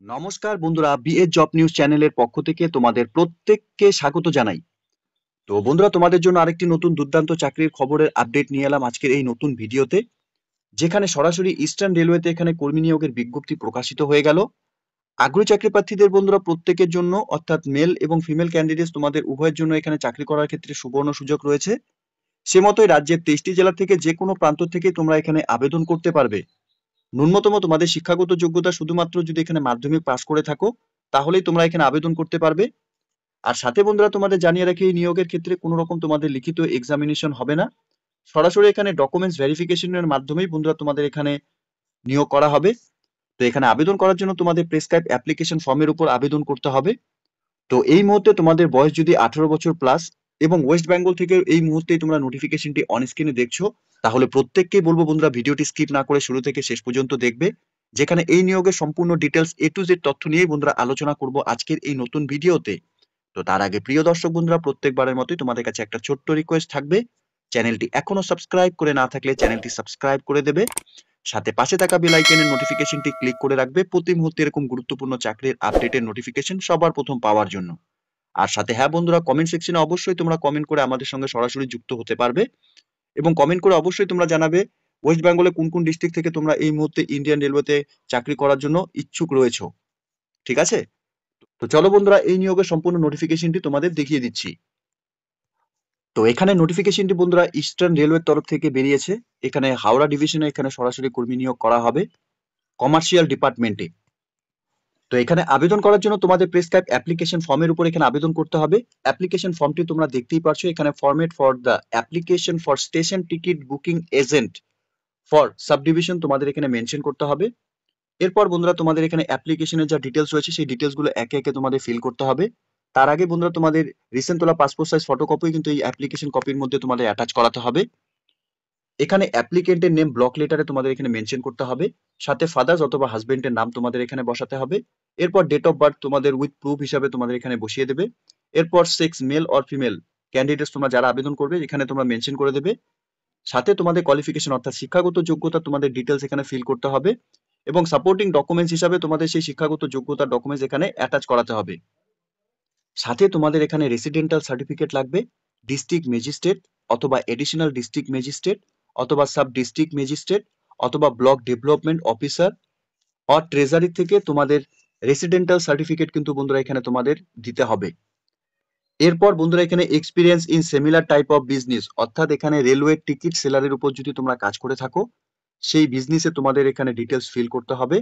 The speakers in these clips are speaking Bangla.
নমস্কার বন্ধুরা, বিএস জব নিউজ চ্যানেলের পক্ষ থেকে তোমাদের প্রত্যেককে স্বাগত জানাই। তো বন্ধুরা, তোমাদের জন্য আরেকটি নতুন দুর্দান্ত চাকরির খবরের আপডেট নিয়ে এলাম আজকের এই নতুন ভিডিওতে, যেখানে সরাসরি ইস্টার্ন রেলওয়েতে এখানে কর্মী নিয়োগের বিজ্ঞপ্তি প্রকাশিত হয়ে গেল। আগ্রহী চাকরি প্রার্থীদের বন্ধুরা প্রত্যেকের জন্য, অর্থাৎ মেল এবং ফিমেল ক্যান্ডিডেটস তোমাদের উভয়ের জন্য এখানে চাকরি করার ক্ষেত্রে সুবর্ণ সুযোগ রয়েছে। সে মতোই রাজ্যের 23টি জেলা থেকে যে কোনো প্রান্ত থেকে তোমরা এখানে আবেদন করতে পারবে। ন্যূনতম তোমাদের শিক্ষাগত যোগ্যতা শুধুমাত্র যদি এখানে মাধ্যমিক পাস করে থাকো, তাহলেই তোমরা এখানে আবেদন করতে পারবে। আর সাথে বন্ধুরা তোমাদের জানিয়ে রাখি, এই নিয়োগের ক্ষেত্রে কোনো রকম তোমাদের লিখিত এক্সামিনেশন হবে না। সরাসরি এখানে ডকুমেন্টস ভেরিফিকেশনের মাধ্যমেই বন্ধুরা তোমাদের এখানে নিয়োগ করা হবে। তো এখানে আবেদন করার জন্য তোমাদের প্রেসক্রাইব অ্যাপ্লিকেশন ফর্মের উপর আবেদন করতে হবে। তো এই মুহূর্তে তোমাদের বয়স যদি 18 বছর প্লাস এবং ওয়েস্ট বেঙ্গল থেকে এই মুহূর্তেই তোমরা নোটিফিকেশনটি অন স্ক্রিনে দেখছো, তাহলে প্রত্যেককেই বলবো বন্ধুরা ভিডিওটি স্কিপ না করে শুরু থেকে শেষ পর্যন্ত দেখবে, যেখানে এই নিয়োগের সম্পূর্ণ ডিটেলস A to Z তথ্য নিয়েই বন্ধুরা আলোচনা করব আজকের এই নতুন ভিডিওতে। তো তার আগে প্রিয় দর্শক বন্ধুরা, প্রত্যেকবারের মতোই তোমাদের কাছে একটা ছোট্ট রিকোয়েস্ট থাকবে, চ্যানেলটি এখনো সাবস্ক্রাইব করে না থাকলে চ্যানেলটি সাবস্ক্রাইব করে দেবে, সাথে পাশে থাকা বেল আইকনের নোটিফিকেশনটি ক্লিক করে রাখবে প্রতি মুহূর্তে এরকম গুরুত্বপূর্ণ চাকরির আপডেটের নোটিফিকেশন সবার প্রথম পাওয়ার জন্য। আর সাথে হ্যাঁ বন্ধুরা, কমেন্ট সেকশনে অবশ্যই তোমরা কমেন্ট করে আমাদের সঙ্গে সরাসরি যুক্ত হতে পারবে এবং কমেন্ট করে অবশ্যই তোমরা জানাবে ওয়েস্ট বেঙ্গলে কোন কোন ডিস্ট্রিক্ট থেকে তোমরা এই মুহূর্তে ইন্ডিয়ান রেলওয়েতে চাকরি করার জন্য ইচ্ছুক রয়েছো। ঠিক আছে? তো চলো বন্ধুরা, এই নিয়োগের সম্পূর্ণ নোটিফিকেশনটি তোমাদের দেখিয়ে দিচ্ছি। তো এখানে নোটিফিকেশনটি বন্ধুরা ইস্টার্ন রেলওয়ের তরফ থেকে বেরিয়েছে। এখানে হাওড়া ডিভিশনে এখানে সরাসরি কর্মী নিয়োগ করা হবে কমার্শিয়াল ডিপার্টমেন্টে। তো এখানে আবেদন করার জন্য তোমাদের প্রেসক্রাইব অ্যাপ্লিকেশন ফর্মের উপর এখানে আবেদন করতে হবে। অ্যাপ্লিকেশন ফর্মটি তোমরা দেখতেই পাচ্ছ, এখানে format for the application for station ticket booking agent for sub division তোমাদের এখানে মেনশন করতে হবে। এরপর বন্ধুরা তোমাদের এখানে অ্যাপ্লিকেশনের যা ডিটেলস রয়েছে সেই ডিটেলস গুলো একে একে তোমাদের ফিল করতে হবে। তার আগে বন্ধুরা তোমাদের রিসেন্ট তোলা পাসপোর্ট সাইজ ফটোকপি কিন্তু এই অ্যাপ্লিকেশন কপির মধ্যে তোমাদের অ্যাটাচ করাতে হবে। এখানে অ্যাপ্লিকেন্টের নেম ব্লক লেটারে তোমাদের এখানে মেনশন করতে হবে, সাথে ফাদার্স অথবা হাজবেন্ডের নাম তোমাদের এখানে বসাতে হবে। এরপর ডেট অফ বার্থ তোমাদের উইথ প্রুফ হিসাবে তোমাদের এখানে বসিয়ে দেবে। এরপর sex male or female candidates তোমরা যারা আবেদন করবে এখানে তোমরা মেনশন করে দেবে। সাথে তোমাদের কোয়ালিফিকেশন অর্থাৎ শিক্ষাগত যোগ্যতা তোমাদের ডিটেলস এখানে ফিল করতে হবে এবং সাপোর্টিং ডকুমেন্টস হিসাবে তোমাদের সেই শিক্ষাগত যোগ্যতার ডকুমেন্টস এখানে অ্যাটাচ করাতে হবে। সাথে তোমাদের এখানে রেসিডেন্টাল সার্টিফিকেট লাগবে, ডিস্ট্রিক্ট ম্যাজিস্ট্রেট অথবা এডিশনাল ডিস্ট্রিক্ট ম্যাজিস্ট্রেট অথবা সাব ডিস্ট্রিক্ট ম্যাজিস্ট্রেট অথবা block development officer or treasury থেকে তোমাদের রেসিডেন্টাল সার্টিফিকেট কিন্তু বন্ধুরা এখানে তোমাদের দিতে হবে। এরপর বন্ধুরা এখানে experience in similar type of business, অর্থাৎ এখানে রেলওয়ে টিকিট সেলারের উপর যদি তোমরা কাজ করে থাকো সেই বিজনেসে তোমাদের এখানে ডিটেলস ফিল করতে হবে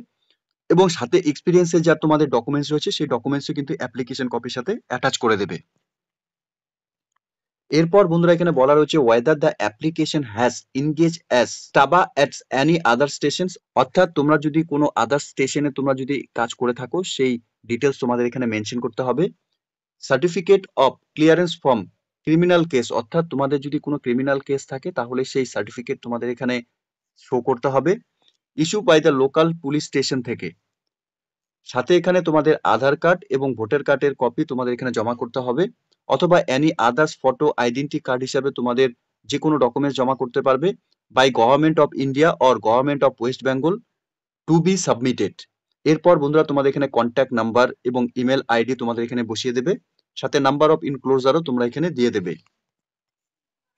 এবং সাথে এক্সপিরিয়েন্সের যা তোমাদের ডকুমেন্টস রয়েছে সেই ডকুমেন্টসও কিন্তু অ্যাপ্লিকেশন কপির সাথে অ্যাটাচ করে দেবে। এরপর বন্ধুরা এখানে বলা রয়েছে whether the application has engage as stubba at any other station, অর্থাৎ তোমরা যদি কোনো আদার স্টেশনে তোমরা যদি কাজ করে থাকো সেই ডিটেলস তোমাদের এখানে মেনশন করতে হবে। Certificate of clearance from criminal case, অর্থাৎ তোমাদের যদি কোনো ক্রিমিনাল কেস থাকে তাহলে সেই সার্টিফিকেট তোমাদের এখানে শো করতে হবে, issue by the local police station থেকে। সাথে এখানে তোমাদের আধার কার্ড এবং ভোটার কার্ডের কপি তোমাদের এখানে জমা করতে হবে, অথবা any others photo identity card হিসাবে তোমাদের যে কোনো ডকুমেন্টস জমা করতে পারবে by government of India or government of West Bengal to be submitted. এরপর বন্ধুরা তোমাদের এখানে কন্ট্যাক্ট নাম্বার এবং ইমেল আইডি তোমাদের এখানে বসিয়ে দেবে, সাথে নাম্বার অফ ইনক্লোজারও তোমরা এখানে দিয়ে দেবে।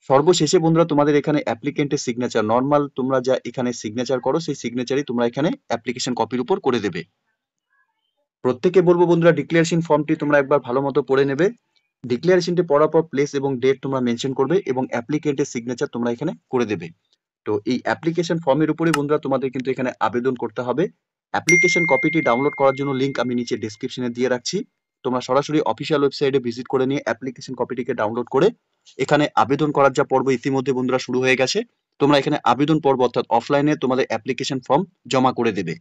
সর্বশেষে বন্ধুরা তোমাদের এখানে অ্যাপ্লিকেন্টের সিগনেচার, নর্মাল তোমরা যা এখানে সিগনেচার করো সেই সিগনেচারই তোমরা এখানে অ্যাপ্লিকেশন কপির উপর করে দেবে। প্রত্যেকে বলবো বন্ধুরা ডিক্লারেশন ফর্মটি তোমরা একবার ভালো মতো পড়ে নেবে। ডিক্লারেশনটি পড়ার পর প্লেস এবং ডেট তোমরা মেনশন করবে এবং অ্যাপ্লিকেন্টের সিগনেচার তোমরা এখানে করে দেবে। তো এই অ্যাপ্লিকেশন ফর্মের উপরে বন্ধুরা তোমাদের কিন্তু এখানে আবেদন করতে হবে। অ্যাপ্লিকেশন কপিটি ডাউনলোড করার জন্য লিংক আমি নিচে ডেসক্রিপশনে দিয়ে রাখছি, তোমরা সরাসরি অফিসিয়াল ওয়েবসাইটে ভিজিট করে নিয়ে অ্যাপ্লিকেশন কপিটিকে ডাউনলোড করে এখানে আবেদন করার যা পর্ব ইতিমধ্যে বন্ধুরা শুরু হয়ে গেছে, তোমরা এখানে আবেদন পর্ব অর্থাৎ অফলাইনে তোমাদের অ্যাপ্লিকেশন ফর্ম জমা করে দেবে।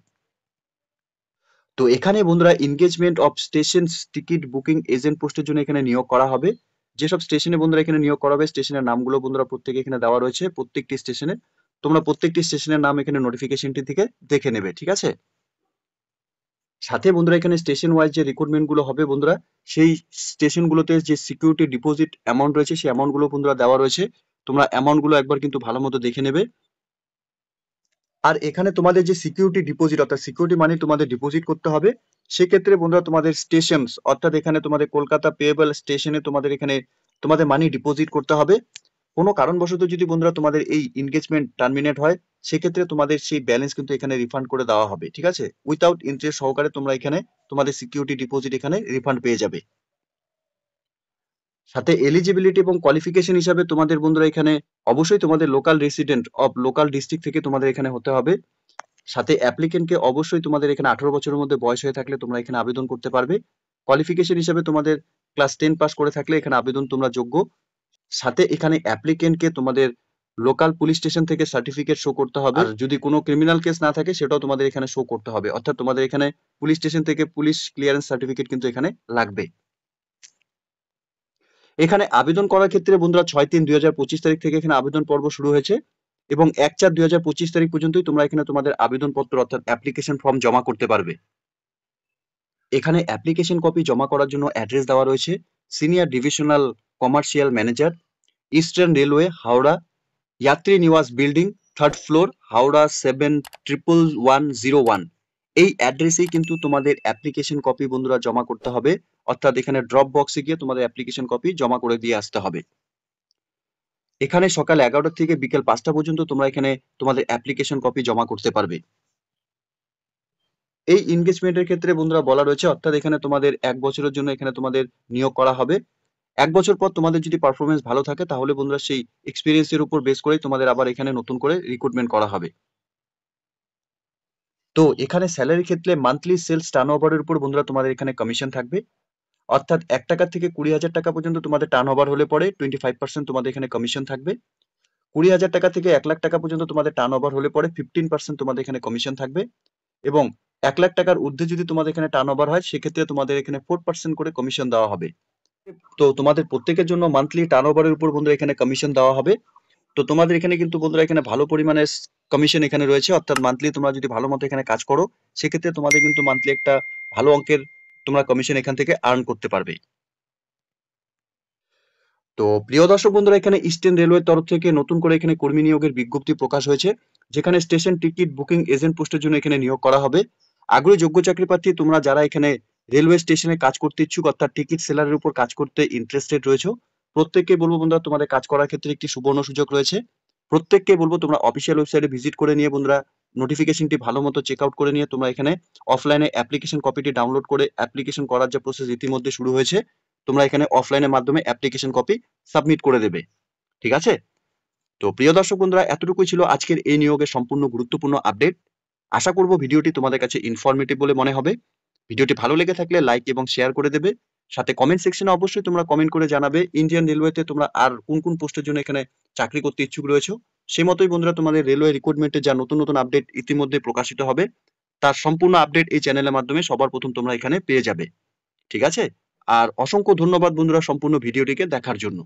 তো এখানে বন্ধুরা engagement of station ticket booking agent পোস্টের জন্য এখানে নিয়োগ করা হবে। যেসব স্টেশনে বন্ধুরা এখানে নিয়োগ করা হবে স্টেশনের নামগুলো বন্ধুরা প্রত্যেকে এখানে দেওয়া রয়েছে, প্রত্যেকটি স্টেশনে তোমরা প্রত্যেকটি স্টেশনের নাম এখানে নোটিফিকেশনটি থেকে দেখে নেবে। ঠিক আছে? সাথে বন্ধুরা এখানে স্টেশন ওয়াইজ যে রিক্রুটমেন্ট গুলো হবে বন্ধুরা, সেই স্টেশন গুলোতে যে সিকিউরিটি ডিপোজিট অ্যামাউন্ট রয়েছে সেই অ্যামাউন্ট গুলো বন্ধুরা দেওয়া রয়েছে, তোমরা অ্যামাউন্ট গুলো একবার কিন্তু ভালো মতো দেখে নেবে। আর এখানে তোমাদের যে সিকিউরিটি ডিপোজিট অর্থাৎ সিকিউরিটি মানি তোমাদের ডিপোজিট করতে হবে। সেক্ষেত্রে বন্ধুরা তোমাদের স্টেশন অর্থাৎ এখানে তোমাদের কলকাতা পেয়েবল স্টেশনে তোমাদের এখানে তোমাদের মানি ডিপোজিট করতে হবে। কোনো কারণবশত যদি বন্ধুরা তোমাদের এই এনগেজমেন্ট টার্মিনেট হয়, সেক্ষেত্রে তোমাদের সেই ব্যালেন্স কিন্তু এখানে রিফান্ড করে দেওয়া হবে, ঠিক আছে? উইথাউট ইন্টারেস্ট সহকারে তোমরা এখানে তোমাদের সিকিউরিটি ডিপোজিট এখানে রিফান্ড পেয়ে যাবে। সাথে এলিজিবিলিটি এবং কোয়ালিফিকেশন হিসাবে তোমাদের বন্ধুরা এখানে অবশ্যই তোমাদের local resident of local district থেকে তোমাদের এখানে হতে হবে। সাথে অ্যাপ্লিকেন্টকে অবশ্যই তোমাদের এখানে 18 বছরের মধ্যে বয়স হয়ে থাকলে তোমরা এখানে আবেদন করতে পারবে। কোয়ালিফিকেশন হিসাবে তোমাদের ক্লাস 10 পাস করে থাকলে এখানে আবেদন তোমরা যোগ্য। সাথে এখানে অ্যাপ্লিকেন্টকে তোমাদের লোকাল পুলিশ স্টেশন থেকে সার্টিফিকেট শো করতে হবে। আর যদি কোনো ক্রিমিনাল কেস না থাকে সেটাও তোমাদের এখানে শো করতে হবে, অর্থাৎ তোমাদের এখানে পুলিশ স্টেশন থেকে পুলিশ ক্লিয়ারেন্স সার্টিফিকেট কিন্তু এখানে লাগবে। এখানে আবেদন করার ক্ষেত্রে বন্ধুরা 6/3/2025 তারিখ থেকে এখানে আবেদন পর্ব শুরু হয়েছে এবং 1/4/2025 তারিখ পর্যন্তই তোমরা এখানে তোমাদের আবেদনপত্র অর্থাৎ অ্যাপ্লিকেশন ফর্ম জমা করতে পারবে। এখানে অ্যাপ্লিকেশন কপি জমা করার জন্য অ্যাড্রেস দেওয়া রয়েছে senior divisional commercial manager, eastern railway, Howrah, यात्री निवास बिल्डिंग, 3rd फ्लोर, হাওড়া 711101। এই অ্যাড্রেসেই কিন্তু তোমাদের অ্যাপ্লিকেশন কপি বন্ধুরা জমা করতে হবে, অর্থাৎ এখানে ড্রপ বক্সে গিয়ে তোমাদের অ্যাপ্লিকেশন কপি জমা করে দিয়ে আসতে হবে। এখানে সকাল 11টা থেকে বিকেল 5টা পর্যন্ত তোমরা এখানে তোমাদের অ্যাপ্লিকেশন কপি জমা করতে পারবে। এই এনগেজমেন্টের ক্ষেত্রে বন্ধুরা বলা রয়েছে, অর্থাৎ এখানে তোমাদের 1 বছরের জন্য এখানে তোমাদের নিয়োগ করা হবে। 1 বছর পর তোমাদের যদি পারফরমেন্স ভালো থাকে তাহলে বন্ধুরা সেই এক্সপিরিয়েন্সের উপর বেস করে তোমাদের আবার এখানে নতুন করে রিক্রুটমেন্ট করা হবে। তো এখানে স্যালারির ক্ষেত্রে মান্থলি সেলস টার্নওভারের উপর বন্ধুরা তোমাদের এখানে কমিশন থাকবে, অর্থাৎ 1 টাকা থেকে 20,000 টাকা পর্যন্ত তোমাদের টার্নওভার হলে পরে 25% তোমাদের এখানে কমিশন থাকবে। 20,000 টাকা থেকে 1 লাখ টাকা পর্যন্ত তোমাদের টার্নওভার হলে পরে 15% তোমাদের এখানে কমিশন থাকবে এবং 1 লাখ টাকার ঊর্ধ্বে যদি তোমাদের এখানে টার্নওভার হয় সেক্ষেত্রে তোমাদের এখানে 4% করে কমিশন দেওয়া হবে। তো তোমাদের প্রত্যেকের জন্য মান্থলি টার্নওভারের উপর বন্ধুরা এখানে কমিশন দেওয়া হবে। তো তোমাদের এখানে কিন্তু বন্ধুরা এখানে ভালো পরিমাণে কমিশন এখানে রয়েছে, অর্থাৎ মান্থলি তোমরা যদি ভালো মতো এখানে কাজ করো সেক্ষেত্রে তোমাদের কিন্তু মান্থলি একটা ভালো অঙ্কের তোমরা কমিশন এখান থেকে আর্ন করতে পারবে। তো প্রিয় দর্শক বন্ধুরা, এখানে ইস্টার্ন রেলওয়ের তরফ থেকে নতুন করে এখানে কর্মী নিয়োগের বিজ্ঞপ্তি প্রকাশ হয়েছে, যেখানে স্টেশন টিকিট বুকিং এজেন্ট পোস্টের জন্য এখানে নিয়োগ করা হবে। আগ্রহী যোগ্য চাকরি প্রার্থী তোমরা যারা এখানে রেলওয়ে স্টেশনে কাজ করতে ইচ্ছুক অর্থাৎ টিকিট সেলারের উপর কাজ করতে ইন্টারেস্টেড রয়েছে, প্রত্যেককে বলবো বন্ধুরা তোমাদের কাজ করার ক্ষেত্রে একটি সুবর্ণ সুযোগ রয়েছে। প্রত্যেককে বলবো তোমরা অফিসিয়াল ওয়েবসাইটে ভিজিট করে নিয়ে বন্ধুরা নোটিফিকেশনটি ভালো মতো চেক আউট করে নিয়ে তোমরা এখানে অফলাইনে অ্যাপ্লিকেশন কপিটি ডাউনলোড করে অ্যাপ্লিকেশন করার যে প্রসেস ইতিমধ্যে শুরু হয়েছে, তোমরা এখানে অফলাইনের মাধ্যমে অ্যাপ্লিকেশন কপি সাবমিট করে দেবে, ঠিক আছে? তো প্রিয় দর্শক বন্ধুরা, এতটুকুই ছিল আজকের এই নিয়োগের সম্পূর্ণ গুরুত্বপূর্ণ আপডেট। আশা করব ভিডিওটি তোমাদের কাছে ইনফরমেটিভ বলে মনে হবে। ভিডিওটি ভালো লেগে থাকলে লাইক এবং শেয়ার করে দেবে। সাথে কমেন্ট সেকশনে অবশ্যই তোমরা কমেন্ট করে জানাবে ইন্ডিয়ান রেলওয়েতে তোমরা আর কোন কোন পোস্টের জন্য এখানে চাকরি করতে ইচ্ছুক রয়েছো। সেই মতোই বন্ধুরা তোমাদের রেলওয়ে রিক্রুটমেন্টের যা নতুন নতুন আপডেট ইতিমধ্যে প্রকাশিত হবে তার সম্পূর্ণ আপডেট এই চ্যানেলের মাধ্যমে সবার প্রথম তোমরা এখানে পেয়ে যাবে, ঠিক আছে? আর অসংখ্য ধন্যবাদ বন্ধুরা সম্পূর্ণ ভিডিওটিকে দেখার জন্য।